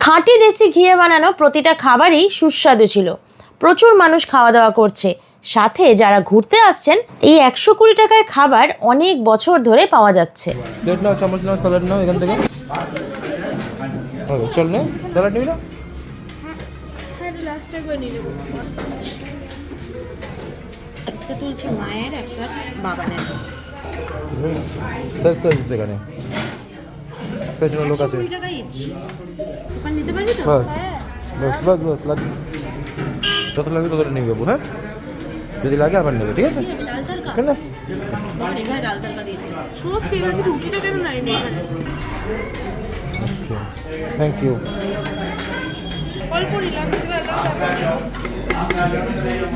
খাঁটি দেশি ঘিয়ে বানানো প্রতিটা খাবারই সুস্বাদু ছিল। প্রচুর মানুষ খাওয়া দাওয়া করছে, সাথে যারা ঘুরতে আসছেন এই 120 টাকায় খাবার অনেক বছর ধরে পাওয়া যাচ্ছে। প্লেট নাও, চামচ নাও, স্যালাড নাও এখান থেকে। চল নে, স্যালাড নিবি না? একটা তুলছি মায়ের, একটা বাবানের। সেলফ সার্ভিস এখানে, পেছনে লোক আছে। নিতে পারবি তো? বাস বাস বাস বাস, লাগে যত লাগবে ততটা নিয়ে যাবো। হ্যাঁ, যদি লাগে আবার নেবে, ঠিক আছে? কেন না? এখানে ডাল তরকা দিয়েছে। সত্যি এবার যে রুটিটা কেন নাই এখানে? Thank you. অল্প নিলাম।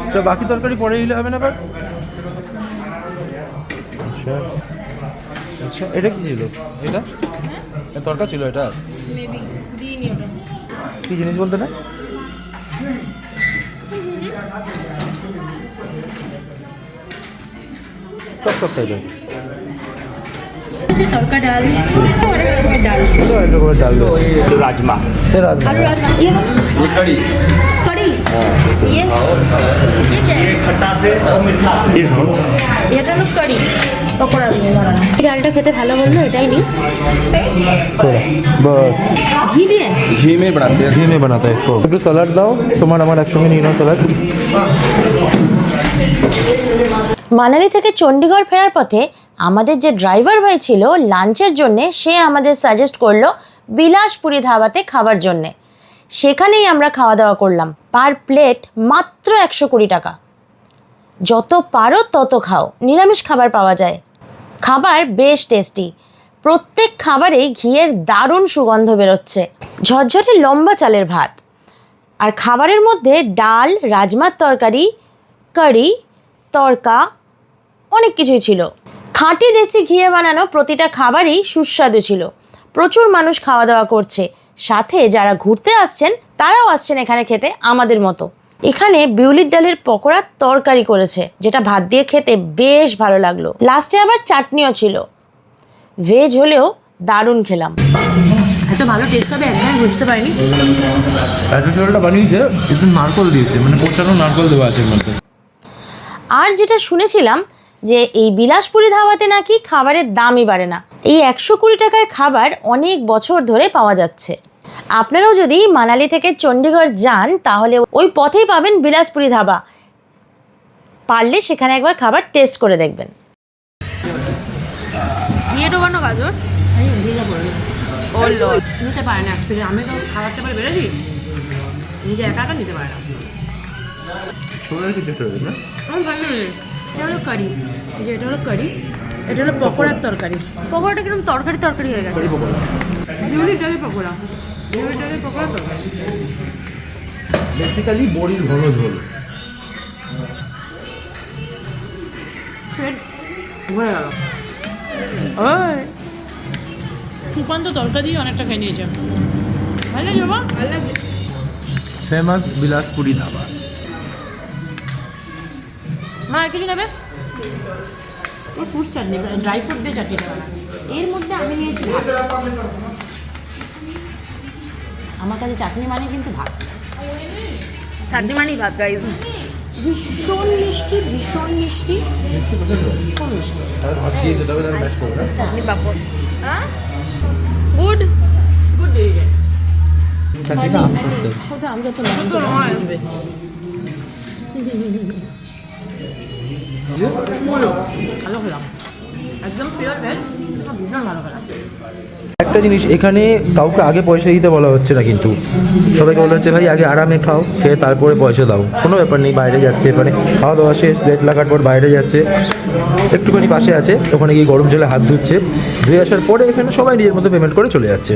আচ্ছা, বাকি তরকারি পরে নিলে হবে না? আবার আচ্ছা আচ্ছা, এটা কি ছিল? এটা তরকা ছিল? এটা মেবি দিইনি ওটা। কি জিনিস বলতে না? টক টক টাইপের তরকা ডাল, ডাল ডাল রয়েছে। राजमा ये राजमा है। ये कड़ी कड़ी, ये क्या है? खट्टा से और मीठा से এটা হলো কারি পকোড়া দিয়ে বানানো। এই ডালটা খেতে ভালো বললো, এটাই নি। थोड़ा बस ঘি দিয়ে घी में बनाते हैं। घी में बनाता है इसको। একটু স্যালাড দাও, তোমার আমার একসঙ্গে নিয়ে নাও স্যালাড। মানালি থেকে চণ্ডীগড় ফেরার পথে আমাদের যে ড্রাইভার ভাই ছিল লাঞ্চের জন্যে, সে আমাদের সাজেস্ট করলো বিলাসপুরি ধাবাতে খাবার জন্যে। সেখানেই আমরা খাওয়া দাওয়া করলাম। পার প্লেট মাত্র 120 টাকা। যত পারো তত খাও, নিরামিষ খাবার পাওয়া যায়। খাবার বেশ টেস্টি, প্রত্যেক খাবারেই ঘিয়ের দারুণ সুগন্ধ বেরোচ্ছে। ঝরঝরে লম্বা চালের ভাত, আর খাবারের মধ্যে ডাল, রাজমার তরকারি, কারি, তড়কা, অনেক কিছুই ছিল। খাঁটি দেশি ঘিয়ে বানানো প্রতিটা খাবারই সুস্বাদু ছিল। প্রচুর মানুষ খাওয়া দাওয়া করছে, সাথে যারা ঘুরতে আসছেন তারাও আসছেন এখানে খেতে আমাদের মতো। এখানে বিউলির ডালের পকোড়ার তরকারি করেছে, যেটা ভাত দিয়ে খেতে বেশ ভালো লাগলো। লাস্টে আবার চাটনিও ছিল। ভেজ হলেও দারুণ খেলাম। এত ভালো টেস্ট হবে একদম বুঝতে পারিনি। ঝোলটা বানিয়েছে, একটু নারকল দিয়েছে, মানে পোচানো নারকল দেওয়া আছে এর মধ্যে। আর যেটা শুনেছিলাম যে এই বিলাসপুরি ধাবাতে নাকি খাবারের দামই বাড়ে না। এই 120 টাকায় খাবার অনেক বছর ধরে পাওয়া যাচ্ছে। আপনারাও যদি মানালি থেকে চণ্ডীগড় যান তাহলে ওই পথেই পাবেন বিলাসপুরি ধাবা। পারলে সেখানে একবার খাবার টেস্ট করে দেখবেন। দিয়ে ঢোকানো গাজর ও লর্ড, নিতে পারে না অ্যাকচুয়ালি। আমি তো খাবারটা পরে বেরোছি, নিজে একা একা নিতে পারে না। ছোলার কি চেষ্টা করবে না? আমার ভালো লাগে। এটা হলো কারি, এই যে এটা হলো কারি, এটা হলো পকোড়ার তরকারি। পকোড়াটা কিরকম তরকারি তরকারি হয়ে গেছে। বিউলির ডালের পকোড়া, বিউলির ডালের পকোড়া তরকারি। বেসিক্যালি বড়ির ঘন ঝোল। হয়ে গেল। তুফান তো তরকা দিয়ে অনেকটা খেয়ে নিয়েছে। ভালো লাগছে বাবা, ভালো লাগছে। ফেমাস বিলাসপুরি ধাবা। মা আর কিছু নেবে? ওর ফ্রুট চাটনি, ড্রাই ফ্রুট দিয়ে চাটনিটা বানানো। এর মধ্যে আমি নিয়েছি ভাত। আমার কাছে চাটনি মানে কিন্তু ভাত। চাটনি মানেই ভাত গাইজ। ভীষণ মিষ্টি, ভীষণ মিষ্টি, খুব মিষ্টি। চাটনি পাপড় গুড গুড ডিসিশন। চাটনিটা আমসত্ত্ব। ওটা আমি যত নয় বুঝবে। ভালো খেলাম, একদম পিওর ভেজ, ভীষণ ভালো খেলাম। একটা জিনিস, এখানে কাউকে আগে পয়সা দিতে বলা হচ্ছে না, কিন্তু সবাইকে বলা হচ্ছে ভাই আগে আরামে খাও, খেয়ে তারপরে পয়সা দাও। কোনো ব্যাপার নেই, বাইরে যাচ্ছে, মানে খাওয়া দাওয়া শেষ, প্লেট লাগার পর বাইরে যাচ্ছে, একটুখানি পাশে আছে, ওখানে গিয়ে গরম জলে হাত ধুচ্ছে, ধুয়ে আসার পরে এখানে সবাই নিজের মতো পেমেন্ট করে চলে যাচ্ছে।